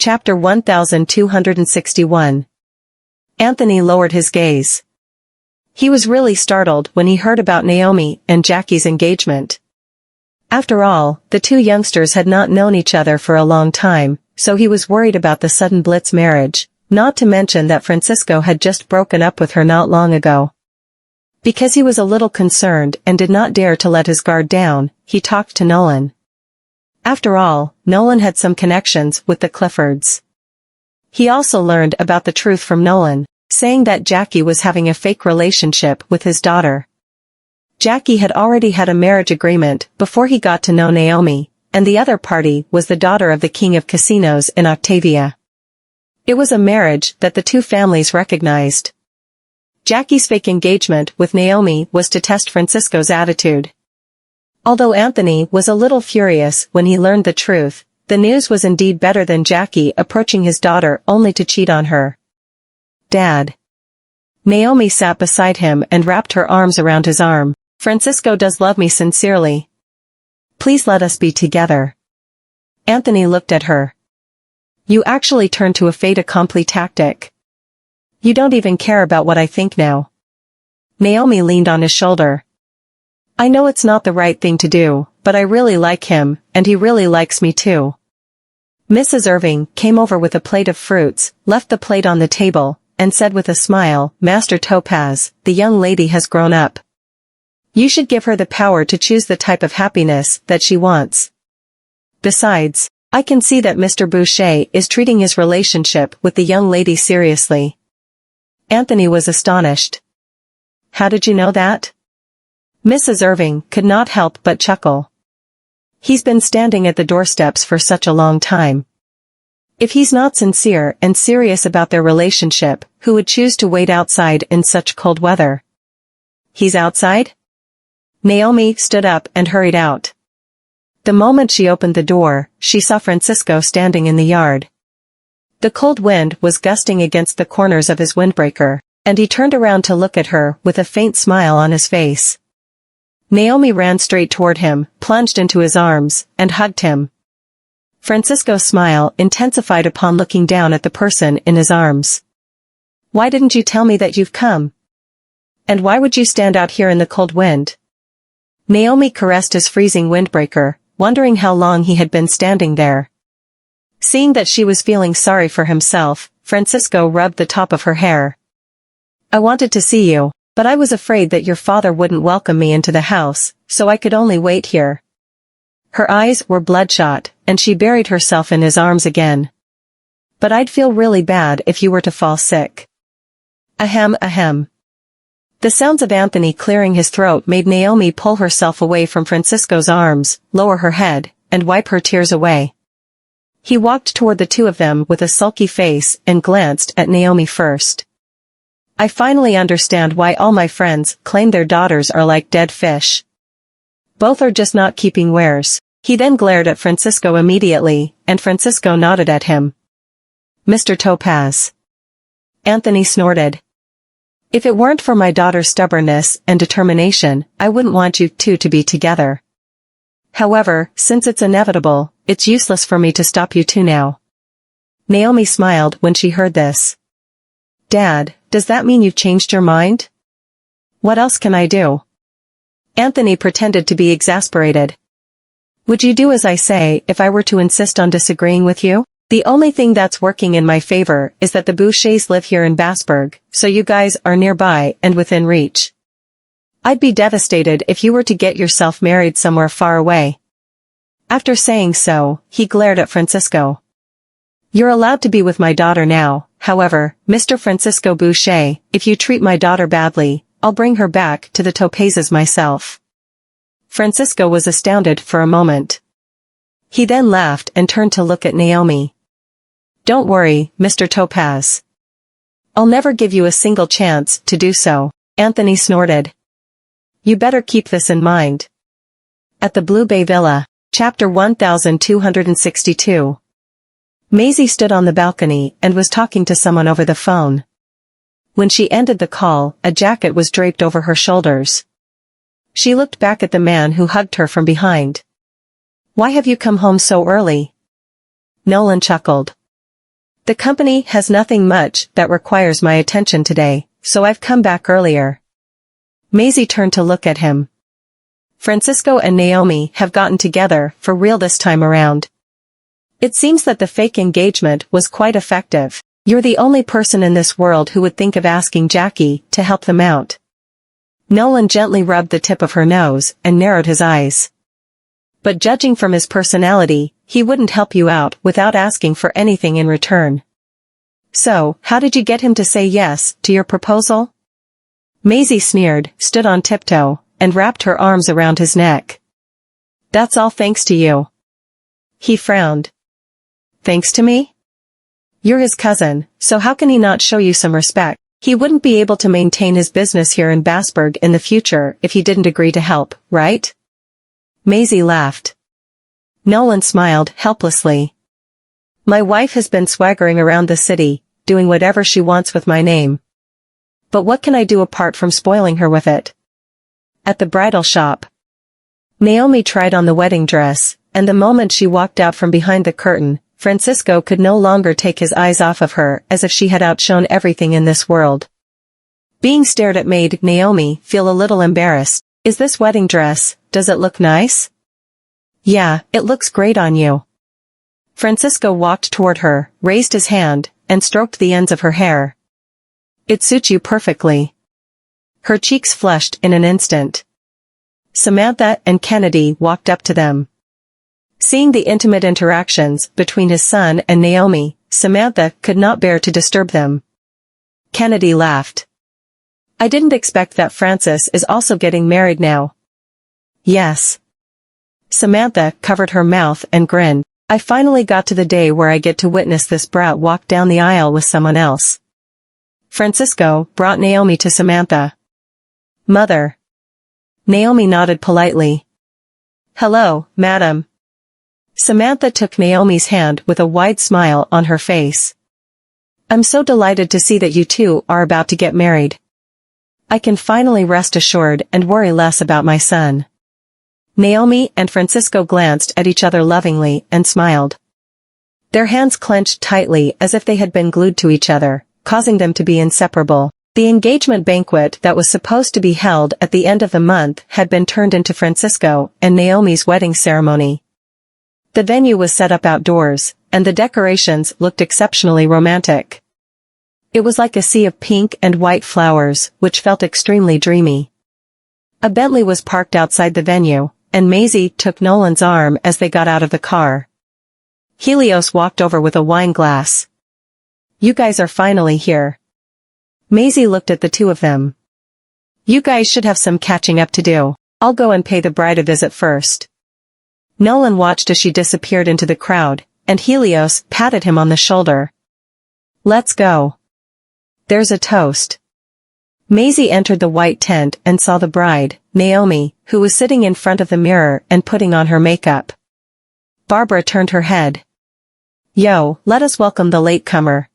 Chapter 1261. Anthony lowered his gaze. He was really startled when he heard about Naomi and Jackie's engagement. After all, the two youngsters had not known each other for a long time, so he was worried about the sudden Blitz marriage, not to mention that Francisco had just broken up with her not long ago. Because he was a little concerned and did not dare to let his guard down, he talked to Nolan. After all, Nolan had some connections with the Cliffords. He also learned about the truth from Nolan, saying that Jackie was having a fake relationship with his daughter. Jackie had already had a marriage agreement before he got to know Naomi, and the other party was the daughter of the king of casinos in Octavia. It was a marriage that the two families recognized. Jackie's fake engagement with Naomi was to test Francisco's attitude. Although Anthony was a little furious when he learned the truth, the news was indeed better than Jackie approaching his daughter only to cheat on her. "Dad." Naomi sat beside him and wrapped her arms around his arm. "Francisco does love me sincerely. Please let us be together." Anthony looked at her. "You actually turned to a fait accompli tactic. You don't even care about what I think now." Naomi leaned on his shoulder. "I know it's not the right thing to do, but I really like him, and he really likes me too." Mrs. Irving came over with a plate of fruits, left the plate on the table, and said with a smile, "Master Topaz, the young lady has grown up. You should give her the power to choose the type of happiness that she wants. Besides, I can see that Mr. Boucher is treating his relationship with the young lady seriously." Anthony was astonished. "How did you know that?" Mrs. Irving could not help but chuckle. "He's been standing at the doorsteps for such a long time. If he's not sincere and serious about their relationship, who would choose to wait outside in such cold weather?" "He's outside?" Naomi stood up and hurried out. The moment she opened the door, she saw Francisco standing in the yard. The cold wind was gusting against the corners of his windbreaker, and he turned around to look at her with a faint smile on his face. Naomi ran straight toward him, plunged into his arms, and hugged him. Francisco's smile intensified upon looking down at the person in his arms. "Why didn't you tell me that you've come? And why would you stand out here in the cold wind?" Naomi caressed his freezing windbreaker, wondering how long he had been standing there. Seeing that she was feeling sorry for himself, Francisco rubbed the top of her hair. "I wanted to see you, but I was afraid that your father wouldn't welcome me into the house, so I could only wait here." Her eyes were bloodshot, and she buried herself in his arms again. "But I'd feel really bad if you were to fall sick." Ahem, ahem. The sounds of Anthony clearing his throat made Naomi pull herself away from Francisco's arms, lower her head, and wipe her tears away. He walked toward the two of them with a sulky face and glanced at Naomi first. "I finally understand why all my friends claim their daughters are like dead fish. Both are just not keeping wares." He then glared at Francisco immediately, and Francisco nodded at him. "Mr. Topaz." Anthony snorted. "If it weren't for my daughter's stubbornness and determination, I wouldn't want you two to be together. However, since it's inevitable, it's useless for me to stop you two now." Naomi smiled when she heard this. "Dad, does that mean you've changed your mind? What else can I do?" Anthony pretended to be exasperated. "Would you do as I say if I were to insist on disagreeing with you? The only thing that's working in my favor is that the Bouchers live here in Bassburg, so you guys are nearby and within reach. I'd be devastated if you were to get yourself married somewhere far away." After saying so, he glared at Francisco. "You're allowed to be with my daughter now, however, Mr. Francisco Boucher, if you treat my daughter badly, I'll bring her back to the Topazes myself." Francisco was astounded for a moment. He then laughed and turned to look at Naomi. "Don't worry, Mr. Topaz. I'll never give you a single chance to do so," Anthony snorted. "You better keep this in mind." At the Blue Bay Villa, Chapter 1262. Maisie stood on the balcony and was talking to someone over the phone. When she ended the call, a jacket was draped over her shoulders. She looked back at the man who hugged her from behind. "Why have you come home so early?" Nolan chuckled. The company has nothing much that requires my attention today, so I've come back earlier. Maisie turned to look at him. Francisco and Naomi have gotten together for real this time around. It seems that the fake engagement was quite effective. You're the only person in this world who would think of asking Jackie to help them out. Nolan gently rubbed the tip of her nose and narrowed his eyes. But judging from his personality, he wouldn't help you out without asking for anything in return. So, how did you get him to say yes to your proposal? Maisie sneered, stood on tiptoe, and wrapped her arms around his neck. That's all thanks to you. He frowned. Thanks to me? You're his cousin, so how can he not show you some respect? He wouldn't be able to maintain his business here in Bassburg in the future if he didn't agree to help, right? Maisie laughed. Nolan smiled helplessly. My wife has been swaggering around the city, doing whatever she wants with my name. But what can I do apart from spoiling her with it? At the bridal shop, Naomi tried on the wedding dress, and the moment she walked out from behind the curtain, Francisco could no longer take his eyes off of her as if she had outshone everything in this world. Being stared at made Naomi feel a little embarrassed. Is this wedding dress, does it look nice? Yeah, it looks great on you. Francisco walked toward her, raised his hand, and stroked the ends of her hair. It suits you perfectly. Her cheeks flushed in an instant. Samantha and Kennedy walked up to them. Seeing the intimate interactions between his son and Naomi, Samantha could not bear to disturb them. Kennedy laughed. I didn't expect that Francis is also getting married now. Yes. Samantha covered her mouth and grinned. I finally got to the day where I get to witness this brat walk down the aisle with someone else. Francisco brought Naomi to Samantha. Mother. Naomi nodded politely. Hello, madam. Samantha took Naomi's hand with a wide smile on her face. I'm so delighted to see that you two are about to get married. I can finally rest assured and worry less about my son. Naomi and Francisco glanced at each other lovingly and smiled. Their hands clenched tightly as if they had been glued to each other, causing them to be inseparable. The engagement banquet that was supposed to be held at the end of the month had been turned into Francisco and Naomi's wedding ceremony. The venue was set up outdoors, and the decorations looked exceptionally romantic. It was like a sea of pink and white flowers, which felt extremely dreamy. A Bentley was parked outside the venue, and Maisie took Nolan's arm as they got out of the car. Helios walked over with a wine glass. You guys are finally here. Maisie looked at the two of them. You guys should have some catching up to do. I'll go and pay the bride a visit first. Nolan watched as she disappeared into the crowd, and Helios patted him on the shoulder. Let's go. There's a toast. Maisie entered the white tent and saw the bride, Naomi, who was sitting in front of the mirror and putting on her makeup. Barbara turned her head. Yo, let us welcome the latecomer.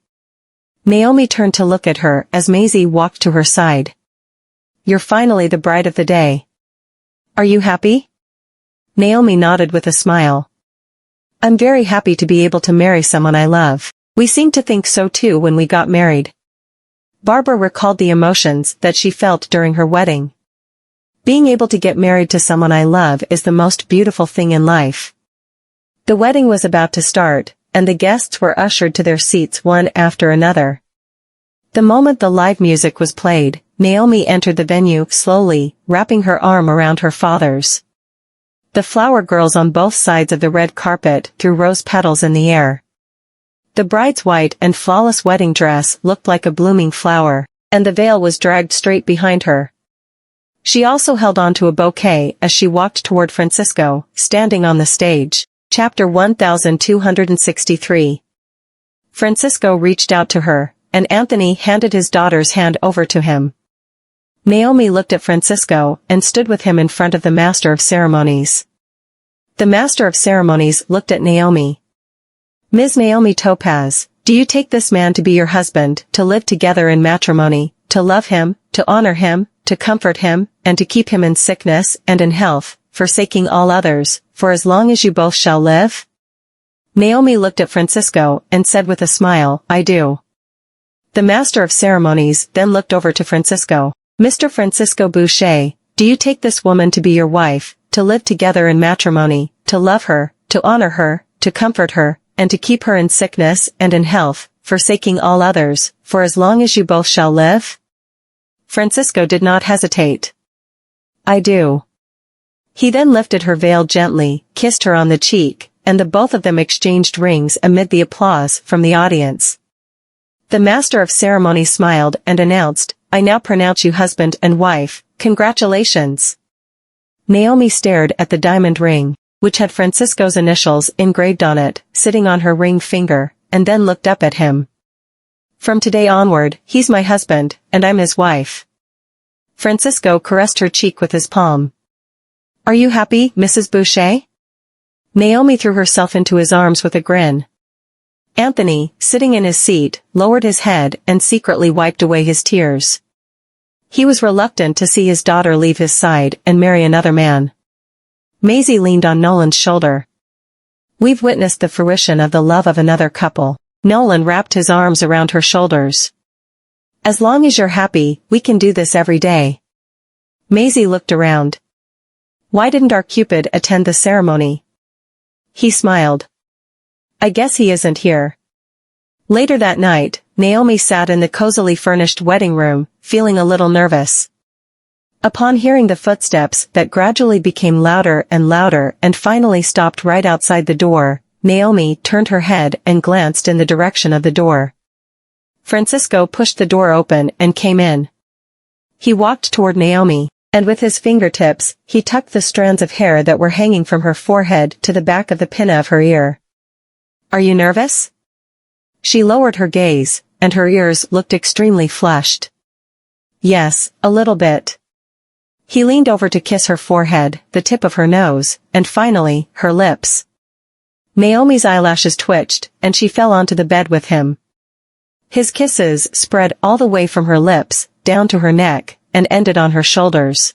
Naomi turned to look at her as Maisie walked to her side. You're finally the bride of the day. Are you happy? Naomi nodded with a smile. I'm very happy to be able to marry someone I love. We seemed to think so too when we got married. Barbara recalled the emotions that she felt during her wedding. Being able to get married to someone I love is the most beautiful thing in life. The wedding was about to start, and the guests were ushered to their seats one after another. The moment the live music was played, Naomi entered the venue slowly, wrapping her arm around her father's. The flower girls on both sides of the red carpet threw rose petals in the air. The bride's white and flawless wedding dress looked like a blooming flower, and the veil was dragged straight behind her. She also held on to a bouquet as she walked toward Francisco, standing on the stage. Chapter 1263. Francisco reached out to her, and Anthony handed his daughter's hand over to him. Naomi looked at Francisco and stood with him in front of the Master of Ceremonies. The Master of Ceremonies looked at Naomi. Ms. Naomi Topaz, do you take this man to be your husband, to live together in matrimony, to love him, to honor him, to comfort him, and to keep him in sickness and in health, forsaking all others, for as long as you both shall live? Naomi looked at Francisco and said with a smile, "I do." The master of ceremonies then looked over to Francisco. "Mr. Francisco Boucher, do you take this woman to be your wife, to live together in matrimony, to love her, to honor her, to comfort her, and to keep her in sickness and in health, forsaking all others, for as long as you both shall live?" Francisco did not hesitate. "I do." He then lifted her veil gently, kissed her on the cheek, and the both of them exchanged rings amid the applause from the audience. The master of ceremonies smiled and announced, "I now pronounce you husband and wife, congratulations." Naomi stared at the diamond ring, which had Francisco's initials engraved on it, sitting on her ring finger, and then looked up at him. "From today onward, he's my husband, and I'm his wife." Francisco caressed her cheek with his palm. "Are you happy, Mrs. Boucher?" Naomi threw herself into his arms with a grin. Anthony, sitting in his seat, lowered his head and secretly wiped away his tears. He was reluctant to see his daughter leave his side and marry another man. Maisie leaned on Nolan's shoulder. "We've witnessed the fruition of the love of another couple." Nolan wrapped his arms around her shoulders. "As long as you're happy, we can do this every day." Maisie looked around. "Why didn't our Cupid attend the ceremony?" He smiled. "I guess he isn't here." Later that night, Naomi sat in the cozily furnished wedding room, feeling a little nervous. Upon hearing the footsteps that gradually became louder and finally stopped right outside the door, Naomi turned her head and glanced in the direction of the door. Francisco pushed the door open and came in. He walked toward Naomi, and with his fingertips, he tucked the strands of hair that were hanging from her forehead to the back of the pinna of her ear. "Are you nervous?" She lowered her gaze, and her ears looked extremely flushed. "Yes, a little bit." He leaned over to kiss her forehead, the tip of her nose, and finally, her lips. Naomi's eyelashes twitched, and she fell onto the bed with him. His kisses spread all the way from her lips, down to her neck, and ended on her shoulders.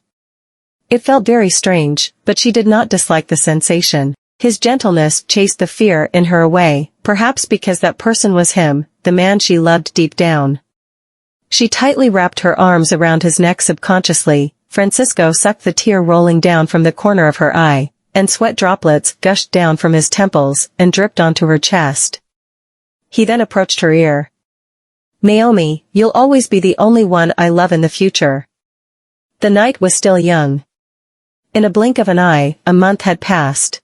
It felt very strange, but she did not dislike the sensation. His gentleness chased the fear in her away, perhaps because that person was him, the man she loved deep down. She tightly wrapped her arms around his neck subconsciously. Francisco sucked the tear rolling down from the corner of her eye, and sweat droplets gushed down from his temples and dripped onto her chest. He then approached her ear. "Naomi, you'll always be the only one I love in the future." The night was still young. In a blink of an eye, a month had passed.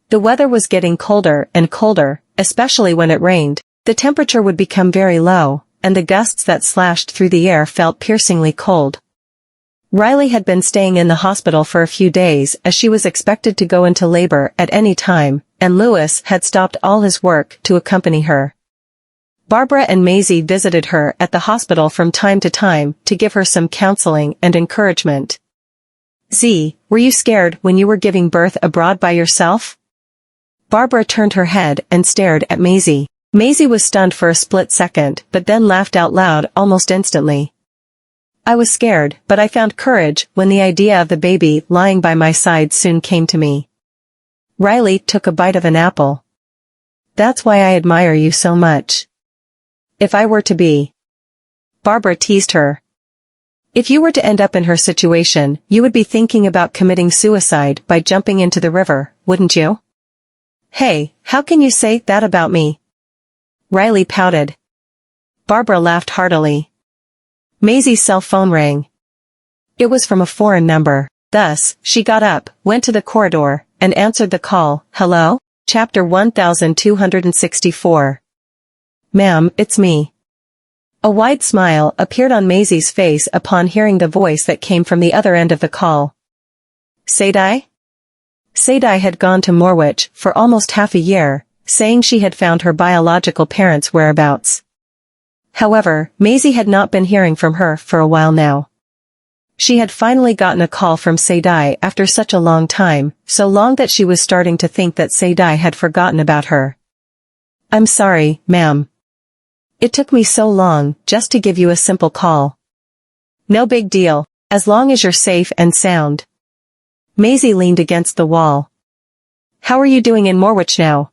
The weather was getting colder and colder, especially when it rained. The temperature would become very low, and the gusts that slashed through the air felt piercingly cold. Riley had been staying in the hospital for a few days as she was expected to go into labor at any time, and Louis had stopped all his work to accompany her. Barbara and Maisie visited her at the hospital from time to time to give her some counseling and encouragement. "Z, were you scared when you were giving birth abroad by yourself?" Barbara turned her head and stared at Maisie. Maisie was stunned for a split second but then laughed out loud almost instantly. "I was scared, but I found courage when the idea of the baby lying by my side soon came to me." Riley took a bite of an apple. "That's why I admire you so much." "If I were to be..." Barbara teased her. "If you were to end up in her situation, you would be thinking about committing suicide by jumping into the river, wouldn't you?" "Hey, how can you say that about me?" Riley pouted. Barbara laughed heartily. Maisie's cell phone rang. It was from a foreign number. Thus, she got up, went to the corridor, and answered the call. "Hello? Chapter 1264. "Ma'am, it's me." A wide smile appeared on Maisie's face upon hearing the voice that came from the other end of the call. "Sadie?" Sadie had gone to Morwich for almost half a year, saying she had found her biological parents' whereabouts. However, Maisie had not been hearing from her for a while now. She had finally gotten a call from Sadie after such a long time, so long that she was starting to think that Sadie had forgotten about her. "I'm sorry, ma'am. It took me so long just to give you a simple call." "No big deal, as long as you're safe and sound." Maisie leaned against the wall. "How are you doing in Morwich now?"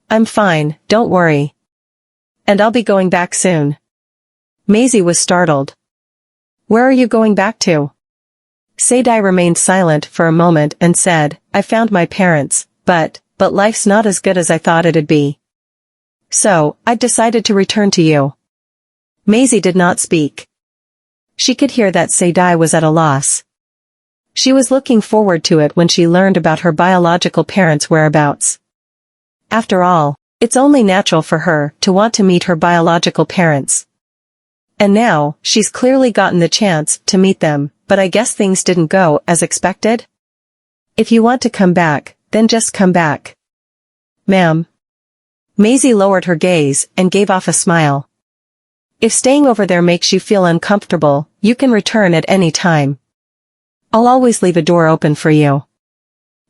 I'm fine, don't worry. And I'll be going back soon. Maisie was startled. Where are you going back to? Sadie remained silent for a moment and said, I found my parents, but life's not as good as I thought it'd be. So, I decided to return to you. Maisie did not speak. She could hear that Sadie was at a loss. She was looking forward to it when she learned about her biological parents' whereabouts. After all, it's only natural for her to want to meet her biological parents. And now, she's clearly gotten the chance to meet them, but I guess things didn't go as expected? If you want to come back, then just come back. Ma'am. Maisie lowered her gaze and gave off a smile. If staying over there makes you feel uncomfortable, you can return at any time. I'll always leave a door open for you.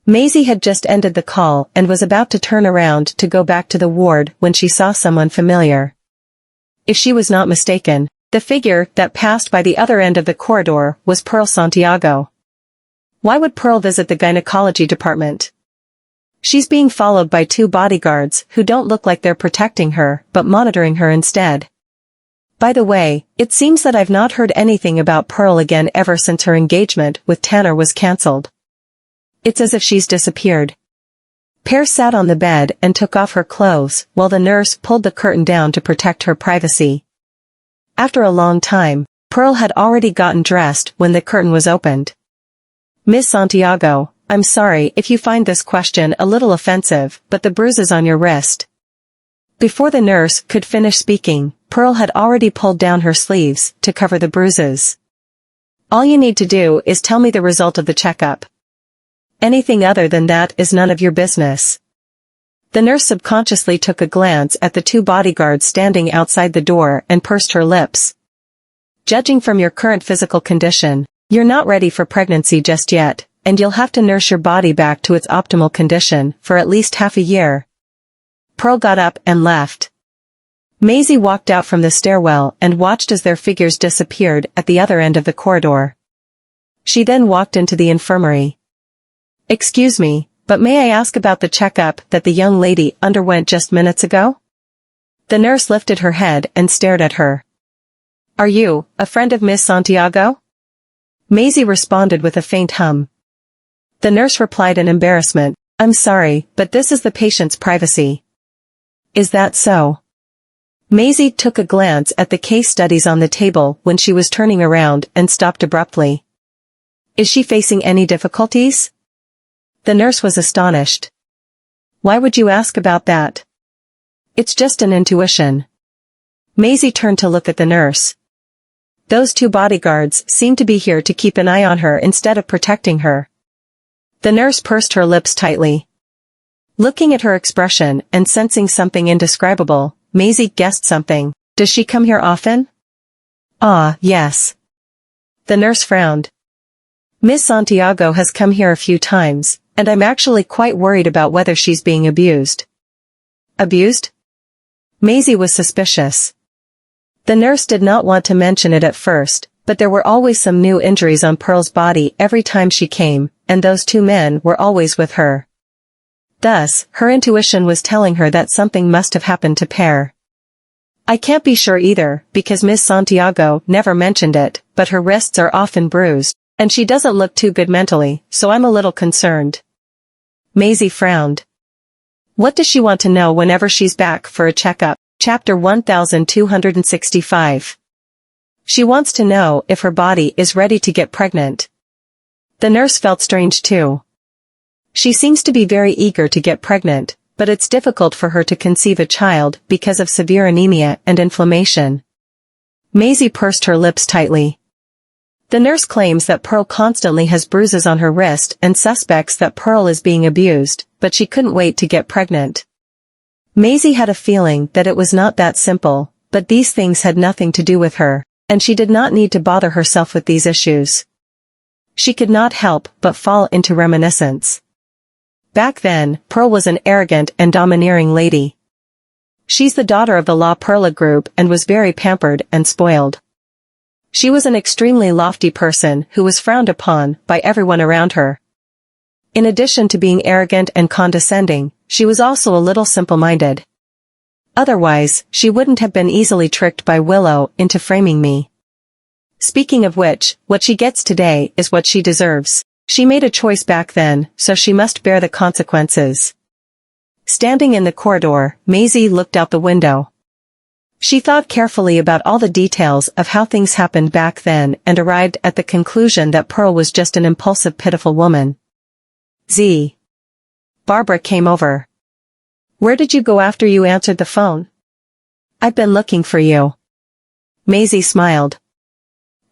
Maisie had just ended the call and was about to turn around to go back to the ward when she saw someone familiar. If she was not mistaken, the figure that passed by the other end of the corridor was Pearl Santiago. Why would Pearl visit the gynecology department? She's being followed by 2 bodyguards who don't look like they're protecting her, but monitoring her instead. By the way, it seems that I've not heard anything about Pearl again ever since her engagement with Tanner was cancelled. It's as if she's disappeared. Pear sat on the bed and took off her clothes while the nurse pulled the curtain down to protect her privacy. After a long time, Pearl had already gotten dressed when the curtain was opened. Miss Santiago, I'm sorry if you find this question a little offensive, but the bruises on your wrist. Before the nurse could finish speaking, Pearl had already pulled down her sleeves to cover the bruises. All you need to do is tell me the result of the checkup. Anything other than that is none of your business. The nurse subconsciously took a glance at the 2 bodyguards standing outside the door and pursed her lips. Judging from your current physical condition, you're not ready for pregnancy just yet, and you'll have to nurse your body back to its optimal condition for at least half a year. Pearl got up and left. Maisie walked out from the stairwell and watched as their figures disappeared at the other end of the corridor. She then walked into the infirmary. Excuse me, but may I ask about the checkup that the young lady underwent just minutes ago? The nurse lifted her head and stared at her. Are you a friend of Miss Santiago? Maisie responded with a faint hum. The nurse replied in embarrassment, I'm sorry, but this is the patient's privacy. Is that so? Maisie took a glance at the case studies on the table when she was turning around and stopped abruptly. Is she facing any difficulties? The nurse was astonished. Why would you ask about that? It's just an intuition. Maisie turned to look at the nurse. Those 2 bodyguards seem to be here to keep an eye on her instead of protecting her. The nurse pursed her lips tightly. Looking at her expression and sensing something indescribable, Maisie guessed something. Does she come here often? Ah, yes. The nurse frowned. Miss Santiago has come here a few times, and I'm actually quite worried about whether she's being abused. Abused? Maisie was suspicious. The nurse did not want to mention it at first, but there were always some new injuries on Pearl's body every time she came, and those 2 men were always with her. Thus, her intuition was telling her that something must have happened to Pear. I can't be sure either, because Miss Santiago never mentioned it, but her wrists are often bruised, and she doesn't look too good mentally, so I'm a little concerned. Maisie frowned. What does she want to know whenever she's back for a checkup? Chapter 1265. She wants to know if her body is ready to get pregnant. The nurse felt strange too. She seems to be very eager to get pregnant, but it's difficult for her to conceive a child because of severe anemia and inflammation. Maisie pursed her lips tightly. The nurse claims that Pearl constantly has bruises on her wrist and suspects that Pearl is being abused, but she couldn't wait to get pregnant. Maisie had a feeling that it was not that simple, but these things had nothing to do with her, and she did not need to bother herself with these issues. She could not help but fall into reminiscence. Back then, Pearl was an arrogant and domineering lady. She's the daughter of the La Perla group and was very pampered and spoiled. She was an extremely lofty person who was frowned upon by everyone around her. In addition to being arrogant and condescending, she was also a little simple-minded. Otherwise, she wouldn't have been easily tricked by Willow into framing me. Speaking of which, what she gets today is what she deserves. She made a choice back then, so she must bear the consequences. Standing in the corridor, Maisie looked out the window. She thought carefully about all the details of how things happened back then and arrived at the conclusion that Pearl was just an impulsive, pitiful woman. Barbara came over. Where did you go after you answered the phone? I've been looking for you. Maisie smiled.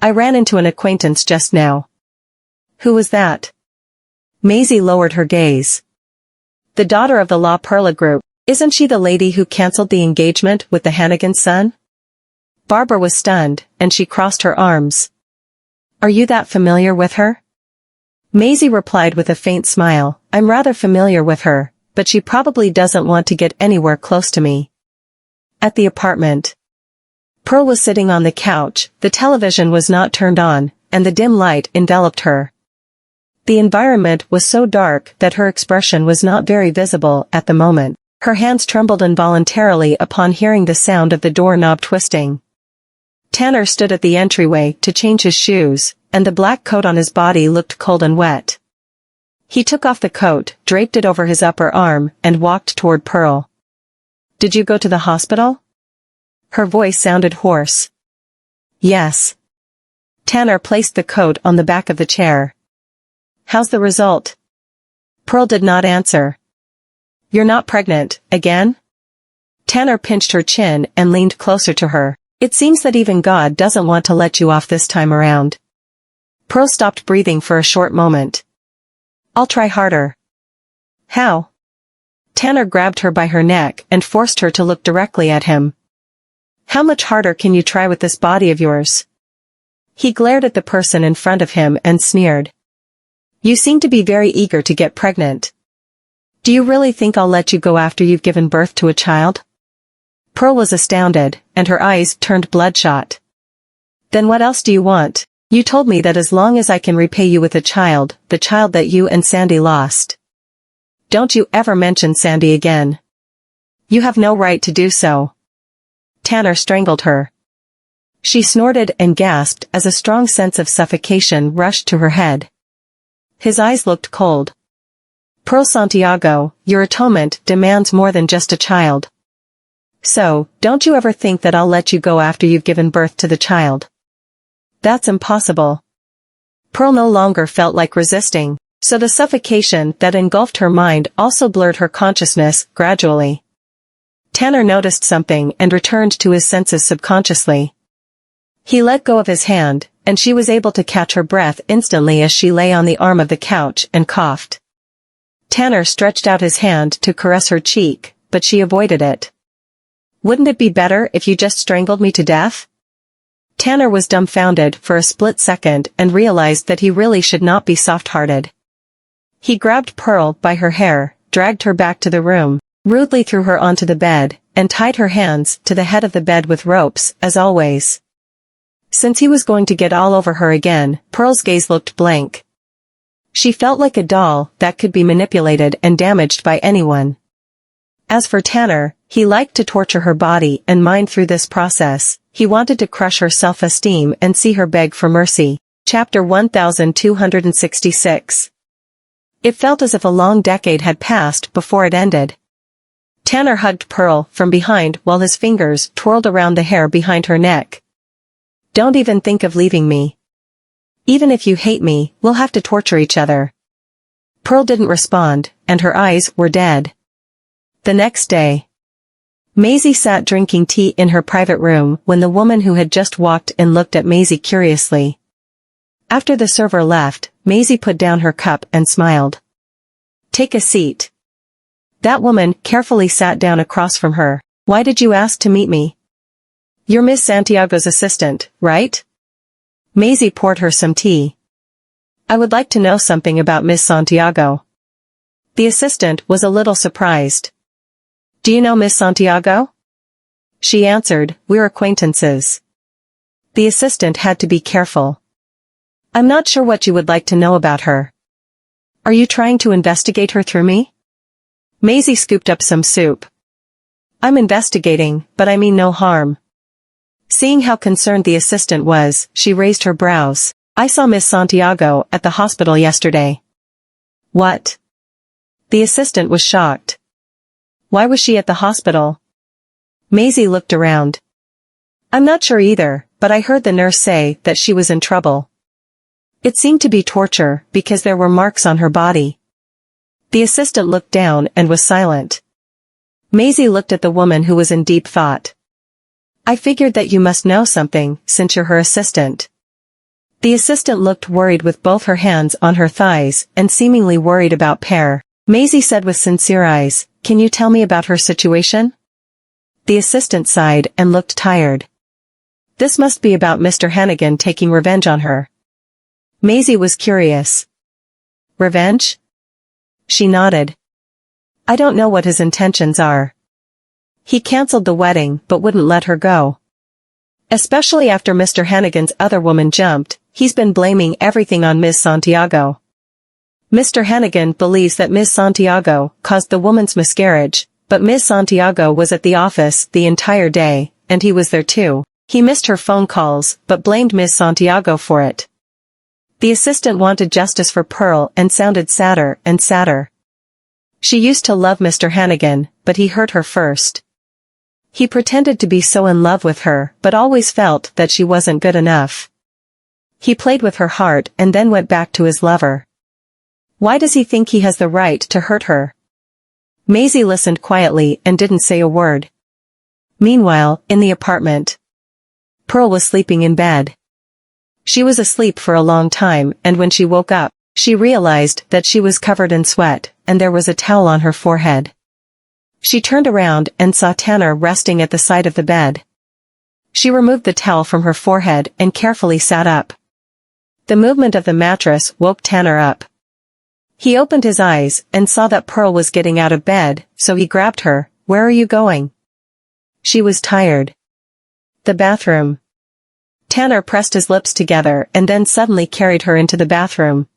I ran into an acquaintance just now. Who was that? Maisie lowered her gaze. The daughter of the La Perla group. Isn't she the lady who cancelled the engagement with the Hannigan son? Barbara was stunned, and she crossed her arms. Are you that familiar with her? Maisie replied with a faint smile. I'm rather familiar with her, but she probably doesn't want to get anywhere close to me. At the apartment. Pearl was sitting on the couch, the television was not turned on, and the dim light enveloped her. The environment was so dark that her expression was not very visible at the moment. Her hands trembled involuntarily upon hearing the sound of the doorknob twisting. Tanner stood at the entryway to change his shoes, and the black coat on his body looked cold and wet. He took off the coat, draped it over his upper arm, and walked toward Pearl. Did you go to the hospital? Her voice sounded hoarse. Yes. Tanner placed the coat on the back of the chair. How's the result? Pearl did not answer. You're not pregnant, again? Tanner pinched her chin and leaned closer to her. It seems that even God doesn't want to let you off this time around. Pearl stopped breathing for a short moment. I'll try harder. How? Tanner grabbed her by her neck and forced her to look directly at him. How much harder can you try with this body of yours? He glared at the person in front of him and sneered. You seem to be very eager to get pregnant. Do you really think I'll let you go after you've given birth to a child? Pearl was astounded, and her eyes turned bloodshot. Then what else do you want? You told me that as long as I can repay you with a child, the child that you and Sandy lost. Don't you ever mention Sandy again. You have no right to do so. Tanner strangled her. She snorted and gasped as a strong sense of suffocation rushed to her head. His eyes looked cold. Pearl Santiago, your atonement demands more than just a child. So, don't you ever think that I'll let you go after you've given birth to the child? That's impossible. Pearl no longer felt like resisting, so the suffocation that engulfed her mind also blurred her consciousness gradually. Tanner noticed something and returned to his senses subconsciously. He let go of his hand, and she was able to catch her breath instantly as she lay on the arm of the couch and coughed. Tanner stretched out his hand to caress her cheek, but she avoided it. Wouldn't it be better if you just strangled me to death? Tanner was dumbfounded for a split second and realized that he really should not be soft-hearted. He grabbed Pearl by her hair, dragged her back to the room, rudely threw her onto the bed, and tied her hands to the head of the bed with ropes, as always. Since he was going to get all over her again, Pearl's gaze looked blank. She felt like a doll that could be manipulated and damaged by anyone. As for Tanner, he liked to torture her body and mind through this process. He wanted to crush her self-esteem and see her beg for mercy. Chapter 1266. It felt as if a long decade had passed before it ended. Tanner hugged Pearl from behind while his fingers twirled around the hair behind her neck. Don't even think of leaving me. Even if you hate me, we'll have to torture each other. Pearl didn't respond, and her eyes were dead. The next day, Maisie sat drinking tea in her private room when the woman who had just walked in looked at Maisie curiously. After the server left, Maisie put down her cup and smiled. Take a seat. That woman carefully sat down across from her. Why did you ask to meet me? You're Miss Santiago's assistant, right? Maisie poured her some tea. I would like to know something about Miss Santiago. The assistant was a little surprised. Do you know Miss Santiago? She answered, we're acquaintances. The assistant had to be careful. I'm not sure what you would like to know about her. Are you trying to investigate her through me? Maisie scooped up some soup. I'm investigating, but I mean no harm. Seeing how concerned the assistant was, she raised her brows. I saw Miss Santiago at the hospital yesterday. What? The assistant was shocked. Why was she at the hospital? Maisie looked around. I'm not sure either, but I heard the nurse say that she was in trouble. It seemed to be torture, because there were marks on her body. The assistant looked down and was silent. Maisie looked at the woman who was in deep thought. I figured that you must know something, since you're her assistant. The assistant looked worried with both her hands on her thighs, and seemingly worried about Pear. Maisie said with sincere eyes, Can you tell me about her situation? The assistant sighed and looked tired. This must be about Mr. Hannigan taking revenge on her. Maisie was curious. Revenge? She nodded. I don't know what his intentions are. He cancelled the wedding but wouldn't let her go. Especially after Mr. Hannigan's other woman jumped, he's been blaming everything on Ms. Santiago. Mr. Hannigan believes that Ms. Santiago caused the woman's miscarriage, but Ms. Santiago was at the office the entire day, and he was there too. He missed her phone calls, but blamed Ms. Santiago for it. The assistant wanted justice for Pearl and sounded sadder and sadder. She used to love Mr. Hannigan, but he hurt her first. He pretended to be so in love with her, but always felt that she wasn't good enough. He played with her heart and then went back to his lover. Why does he think he has the right to hurt her? Maisie listened quietly and didn't say a word. Meanwhile, in the apartment, Pearl was sleeping in bed. She was asleep for a long time, and when she woke up, she realized that she was covered in sweat, and there was a towel on her forehead. She turned around and saw Tanner resting at the side of the bed. She removed the towel from her forehead and carefully sat up. The movement of the mattress woke Tanner up. He opened his eyes and saw that Pearl was getting out of bed, so he grabbed her. Where are you going? She was tired. The bathroom. Tanner pressed his lips together and then suddenly carried her into the bathroom.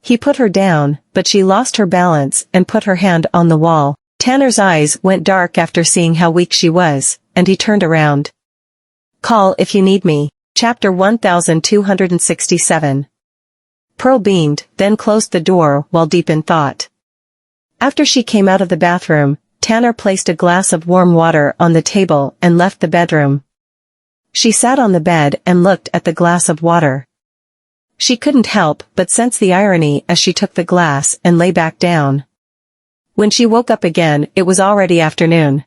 He put her down, but she lost her balance and put her hand on the wall. Tanner's eyes went dark after seeing how weak she was, and he turned around. Call if you need me. Chapter 1267. Pearl beamed, then closed the door while deep in thought. After she came out of the bathroom, Tanner placed a glass of warm water on the table and left the bedroom. She sat on the bed and looked at the glass of water. She couldn't help but sense the irony as she took the glass and lay back down. When she woke up again, it was already afternoon.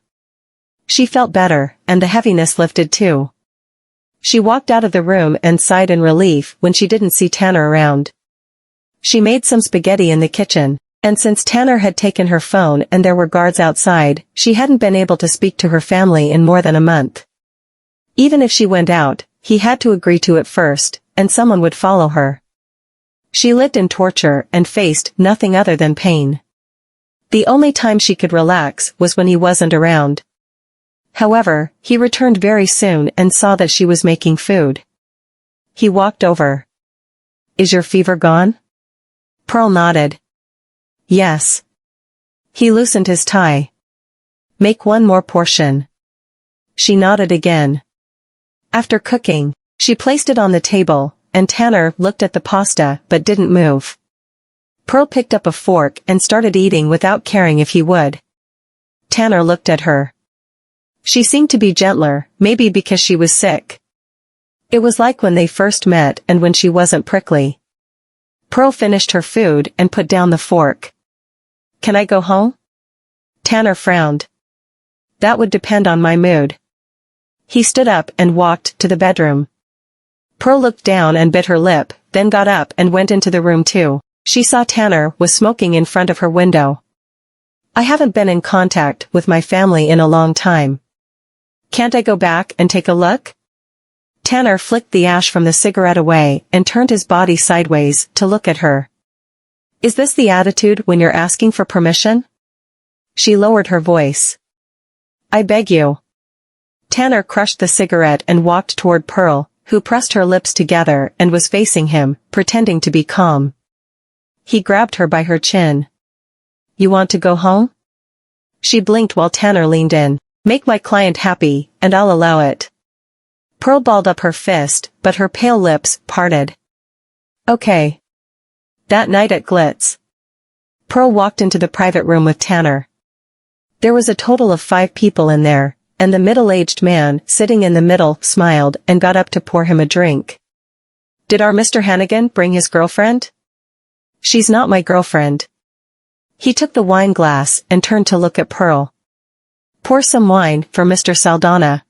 She felt better, and the heaviness lifted too. She walked out of the room and sighed in relief when she didn't see Tanner around. She made some spaghetti in the kitchen, and since Tanner had taken her phone and there were guards outside, she hadn't been able to speak to her family in more than a month. Even if she went out, he had to agree to it first, and someone would follow her. She lived in torture and faced nothing other than pain. The only time she could relax was when he wasn't around. However, he returned very soon and saw that she was making food. He walked over. Is your fever gone? Pearl nodded. Yes. He loosened his tie. Make one more portion. She nodded again. After cooking, she placed it on the table, and Tanner looked at the pasta but didn't move. Pearl picked up a fork and started eating without caring if he would. Tanner looked at her. She seemed to be gentler, maybe because she was sick. It was like when they first met and when she wasn't prickly. Pearl finished her food and put down the fork. Can I go home? Tanner frowned. That would depend on my mood. He stood up and walked to the bedroom. Pearl looked down and bit her lip, then got up and went into the room too. She saw Tanner was smoking in front of her window. I haven't been in contact with my family in a long time. Can't I go back and take a look? Tanner flicked the ash from the cigarette away and turned his body sideways to look at her. Is this the attitude when you're asking for permission? She lowered her voice. I beg you. Tanner crushed the cigarette and walked toward Pearl, who pressed her lips together and was facing him, pretending to be calm. He grabbed her by her chin. You want to go home? She blinked while Tanner leaned in. Make my client happy, and I'll allow it. Pearl balled up her fist, but her pale lips parted. Okay. That night at Glitz, Pearl walked into the private room with Tanner. There was a total of 5 people in there, and the middle-aged man sitting in the middle smiled and got up to pour him a drink. Did our Mr. Hannigan bring his girlfriend? She's not my girlfriend. He took the wine glass and turned to look at Pearl. Pour some wine for Mr. Saldana.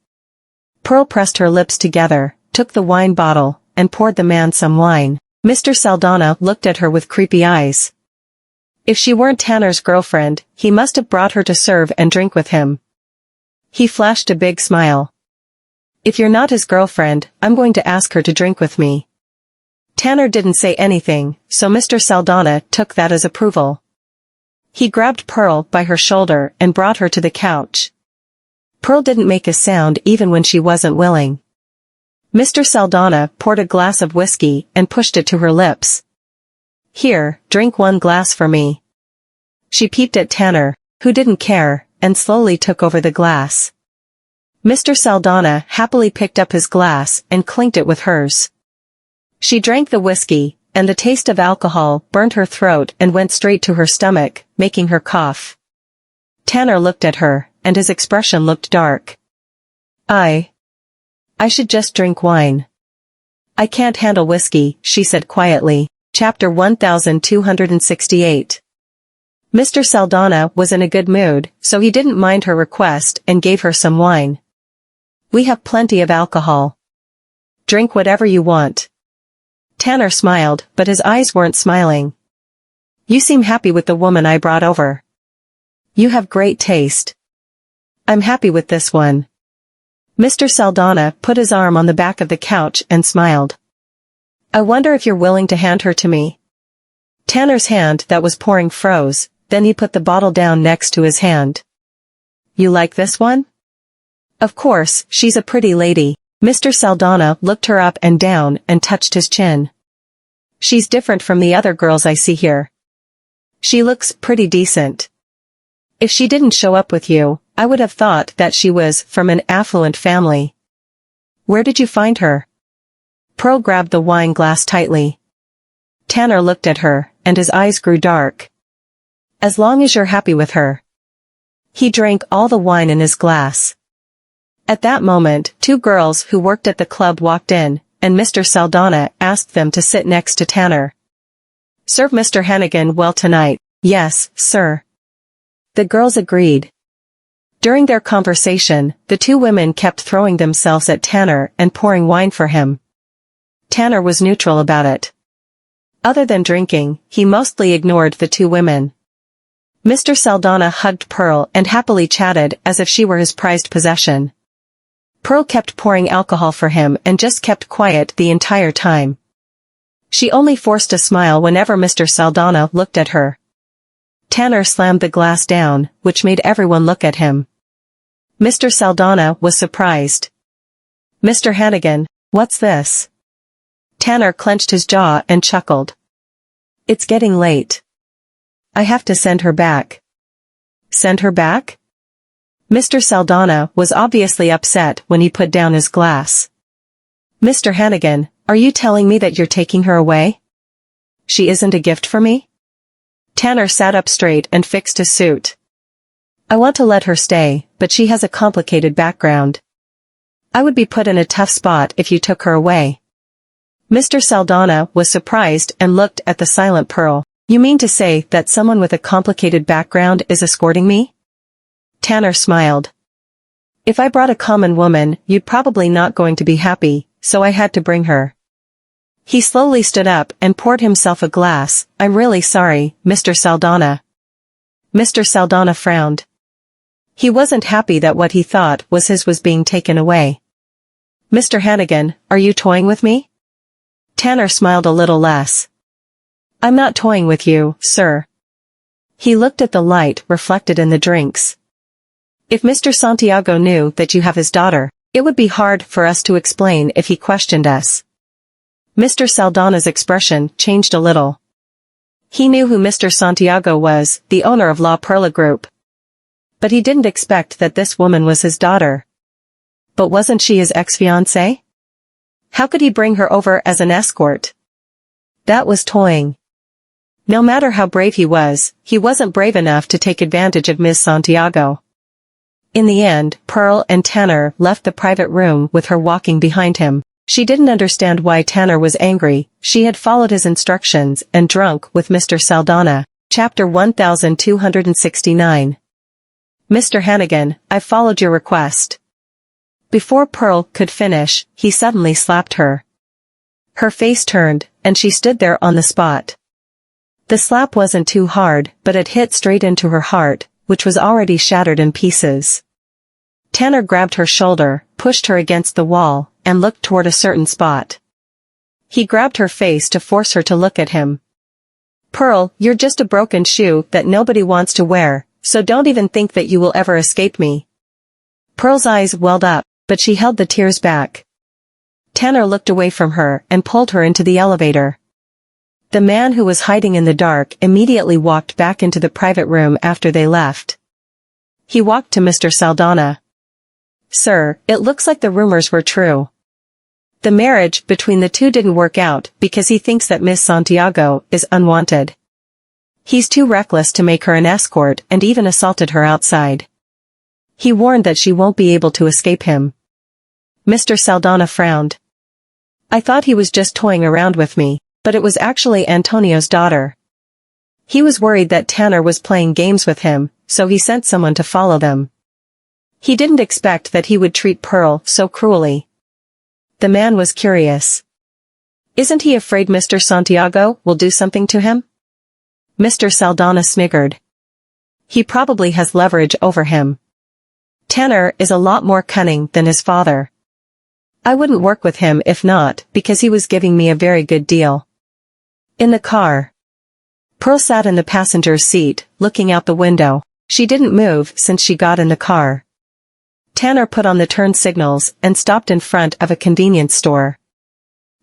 Pearl pressed her lips together, took the wine bottle, and poured the man some wine. Mr. Saldana looked at her with creepy eyes. If she weren't Tanner's girlfriend, he must have brought her to serve and drink with him. He flashed a big smile. If you're not his girlfriend, I'm going to ask her to drink with me. Tanner didn't say anything, so Mr. Saldana took that as approval. He grabbed Pearl by her shoulder and brought her to the couch. Pearl didn't make a sound even when she wasn't willing. Mr. Saldana poured a glass of whiskey and pushed it to her lips. Here, drink 1 glass for me. She peeped at Tanner, who didn't care, and slowly took over the glass. Mr. Saldana happily picked up his glass and clinked it with hers. She drank the whiskey, and the taste of alcohol burned her throat and went straight to her stomach, making her cough. Tanner looked at her, and his expression looked dark. I should just drink wine. I can't handle whiskey, she said quietly. Chapter 1268. Mr. Saldana was in a good mood, so he didn't mind her request and gave her some wine. We have plenty of alcohol. Drink whatever you want. Tanner smiled, but his eyes weren't smiling. You seem happy with the woman I brought over. You have great taste. I'm happy with this one. Mr. Saldana put his arm on the back of the couch and smiled. I wonder if you're willing to hand her to me. Tanner's hand that was pouring froze, then he put the bottle down next to his hand. You like this one? Of course, she's a pretty lady. Mr. Saldana looked her up and down and touched his chin. She's different from the other girls I see here. She looks pretty decent. If she didn't show up with you, I would have thought that she was from an affluent family. Where did you find her? Pearl grabbed the wine glass tightly. Tanner looked at her, and his eyes grew dark. As long as you're happy with her. He drank all the wine in his glass. At that moment, 2 girls who worked at the club walked in, and Mr. Saldana asked them to sit next to Tanner. Serve Mr. Hannigan well tonight. Yes, sir. The girls agreed. During their conversation, the 2 women kept throwing themselves at Tanner and pouring wine for him. Tanner was neutral about it. Other than drinking, he mostly ignored the 2 women. Mr. Saldana hugged Pearl and happily chatted as if she were his prized possession. Pearl kept pouring alcohol for him and just kept quiet the entire time. She only forced a smile whenever Mr. Saldana looked at her. Tanner slammed the glass down, which made everyone look at him. Mr. Saldana was surprised. Mr. Hannigan, what's this? Tanner clenched his jaw and chuckled. It's getting late. I have to send her back. Send her back? Mr. Saldana was obviously upset when he put down his glass. Mr. Hannigan, are you telling me that you're taking her away? She isn't a gift for me? Tanner sat up straight and fixed his suit. I want to let her stay, but she has a complicated background. I would be put in a tough spot if you took her away. Mr. Saldana was surprised and looked at the silent Pearl. You mean to say that someone with a complicated background is escorting me? Tanner smiled. If I brought a common woman, you'd probably not going to be happy, so I had to bring her. He slowly stood up and poured himself a glass. I'm really sorry, Mr. Saldana. Mr. Saldana frowned. He wasn't happy that what he thought was his was being taken away. Mr. Hannigan, are you toying with me? Tanner smiled a little less. I'm not toying with you, sir. He looked at the light reflected in the drinks. If Mr. Santiago knew that you have his daughter, it would be hard for us to explain if he questioned us. Mr. Saldana's expression changed a little. He knew who Mr. Santiago was, the owner of La Perla Group. But he didn't expect that this woman was his daughter. But wasn't she his ex-fiancée? How could he bring her over as an escort? That was toying. No matter how brave he wasn't brave enough to take advantage of Ms. Santiago. In the end, Pearl and Tanner left the private room with her walking behind him. She didn't understand why Tanner was angry. She had followed his instructions and drunk with Mr. Saldana. Chapter 1269. Mr. Hannigan, I followed your request. Before Pearl could finish, he suddenly slapped her. Her face turned, and she stood there on the spot. The slap wasn't too hard, but it hit straight into her heart, which was already shattered in pieces. Tanner grabbed her shoulder, pushed her against the wall, and looked toward a certain spot. He grabbed her face to force her to look at him. Pearl, you're just a broken shoe that nobody wants to wear, so don't even think that you will ever escape me. Pearl's eyes welled up, but she held the tears back. Tanner looked away from her and pulled her into the elevator. The man who was hiding in the dark immediately walked back into the private room after they left. He walked to Mr. Saldana. Sir, it looks like the rumors were true. The marriage between the two didn't work out because he thinks that Miss Santiago is unwanted. He's too reckless to make her an escort and even assaulted her outside. He warned that she won't be able to escape him. Mr. Saldana frowned. I thought he was just toying around with me, but it was actually Antonio's daughter. He was worried that Tanner was playing games with him, so he sent someone to follow them. He didn't expect that he would treat Pearl so cruelly. The man was curious. Isn't he afraid Mr. Santiago will do something to him? Mr. Saldana sniggered. He probably has leverage over him. Tanner is a lot more cunning than his father. I wouldn't work with him if not, because he was giving me a very good deal. In the car. Pearl sat in the passenger's seat, looking out the window. She didn't move since she got in the car. Tanner put on the turn signals and stopped in front of a convenience store.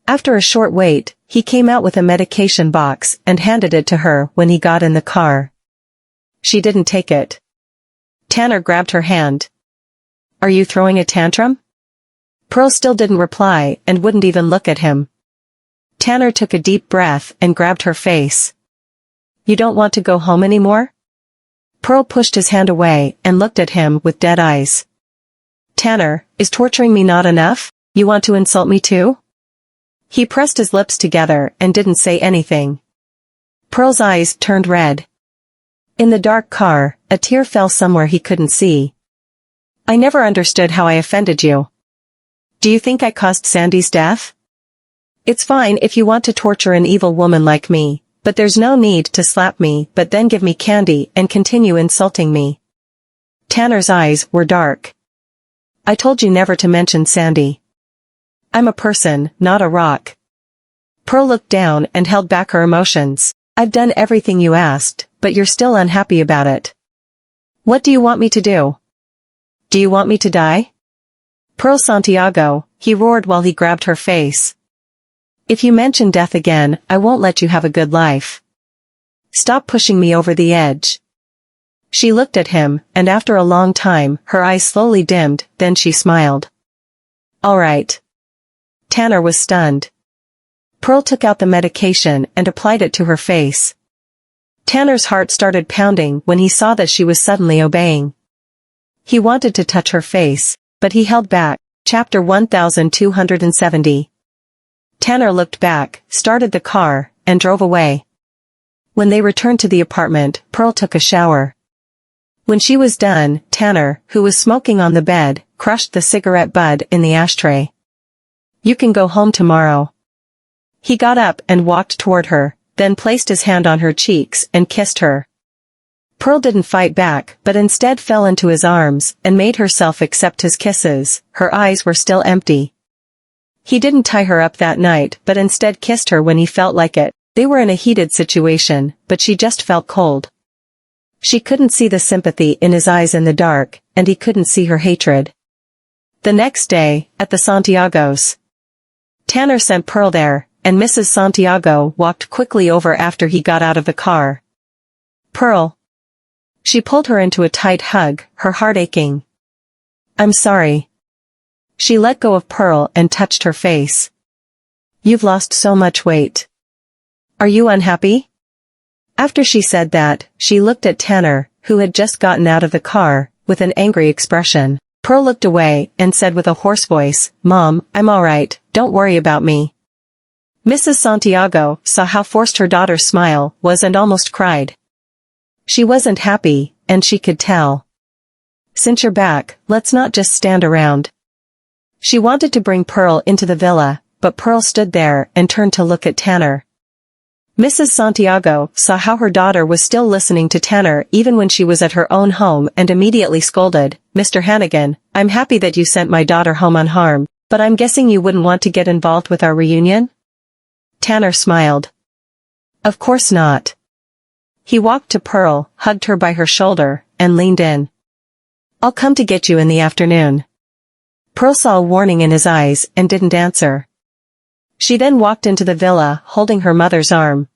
After a short wait, he came out with a medication box and handed it to her when he got in the car. She didn't take it. Tanner grabbed her hand. Are you throwing a tantrum? Pearl still didn't reply and wouldn't even look at him. Tanner took a deep breath and grabbed her face. You don't want to go home anymore? Pearl pushed his hand away and looked at him with dead eyes. Tanner, is torturing me not enough? You want to insult me too? He pressed his lips together and didn't say anything. Pearl's eyes turned red. In the dark car, a tear fell somewhere he couldn't see. I never understood how I offended you. Do you think I caused Sandy's death? It's fine if you want to torture an evil woman like me, but there's no need to slap me but then give me candy and continue insulting me. Tanner's eyes were dark. I told you never to mention Sandy. I'm a person, not a rock. Pearl looked down and held back her emotions. I've done everything you asked, but you're still unhappy about it. What do you want me to do? Do you want me to die? Pearl Santiago, he roared while he grabbed her face. If you mention death again, I won't let you have a good life. Stop pushing me over the edge. She looked at him, and after a long time, her eyes slowly dimmed, then she smiled. All right. Tanner was stunned. Pearl took out the medication and applied it to her face. Tanner's heart started pounding when he saw that she was suddenly obeying. He wanted to touch her face, but he held back. Chapter 1270. Tanner looked back, started the car, and drove away. When they returned to the apartment, Pearl took a shower. When she was done, Tanner, who was smoking on the bed, crushed the cigarette butt in the ashtray. You can go home tomorrow. He got up and walked toward her, then placed his hand on her cheeks and kissed her. Pearl didn't fight back, but instead fell into his arms and made herself accept his kisses. Her eyes were still empty. He didn't tie her up that night, but instead kissed her when he felt like it. They were in a heated situation, but she just felt cold. She couldn't see the sympathy in his eyes in the dark, and he couldn't see her hatred. The next day, at the Santiagos, Tanner sent Pearl there, and Mrs. Santiago walked quickly over after he got out of the car. Pearl. She pulled her into a tight hug, her heart aching. I'm sorry. She let go of Pearl and touched her face. You've lost so much weight. Are you unhappy? After she said that, she looked at Tanner, who had just gotten out of the car, with an angry expression. Pearl looked away and said with a hoarse voice, Mom, I'm alright, don't worry about me. Mrs. Santiago saw how forced her daughter's smile was and almost cried. She wasn't happy, and she could tell. Since you're back, let's not just stand around. She wanted to bring Pearl into the villa, but Pearl stood there and turned to look at Tanner. Mrs. Santiago saw how her daughter was still listening to Tanner even when she was at her own home and immediately scolded, Mr. Hannigan, I'm happy that you sent my daughter home unharmed, but I'm guessing you wouldn't want to get involved with our reunion? Tanner smiled. Of course not. He walked to Pearl, hugged her by her shoulder, and leaned in. I'll come to get you in the afternoon. Pearl saw a warning in his eyes and didn't answer. She then walked into the villa, holding her mother's arm.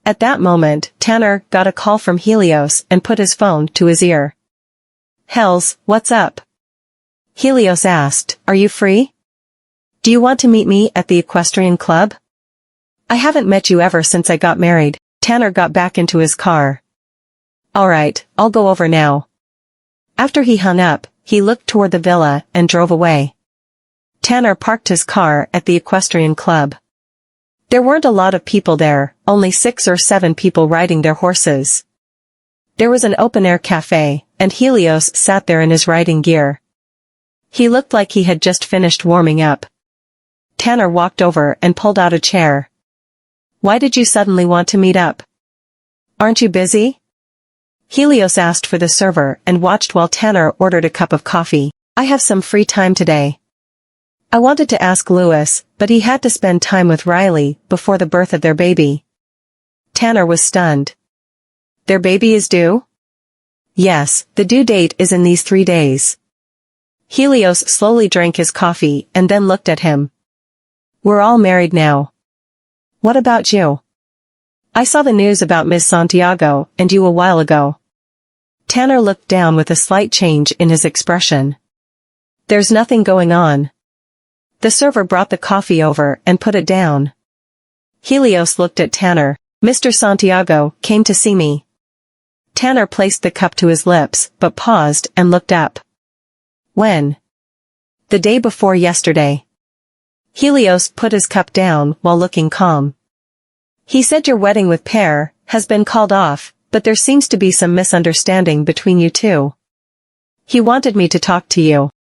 At that moment, Tanner got a call from Helios and put his phone to his ear. Hells, what's up? Helios asked, Are you free? Do you want to meet me at the equestrian club? I haven't met you ever since I got married. Tanner got back into his car. Alright, I'll go over now. After he hung up, he looked toward the villa and drove away. Tanner parked his car at the equestrian club. There weren't a lot of people there, only 6 or 7 people riding their horses. There was an open-air cafe, and Helios sat there in his riding gear. He looked like he had just finished warming up. Tanner walked over and pulled out a chair. Why did you suddenly want to meet up? Aren't you busy? Helios asked for the server and watched while Tanner ordered a cup of coffee. I have some free time today. I wanted to ask Louis, but he had to spend time with Riley before the birth of their baby. Tanner was stunned. Their baby is due? Yes, the due date is in these 3 days. Helios slowly drank his coffee and then looked at him. We're all married now. What about you? I saw the news about Miss Santiago and you a while ago. Tanner looked down with a slight change in his expression. There's nothing going on. The server brought the coffee over and put it down. Helios looked at Tanner. Mr. Santiago came to see me. Tanner placed the cup to his lips, but paused and looked up. When? The day before yesterday. Helios put his cup down while looking calm. He said your wedding with Per has been called off, but there seems to be some misunderstanding between you two. He wanted me to talk to you.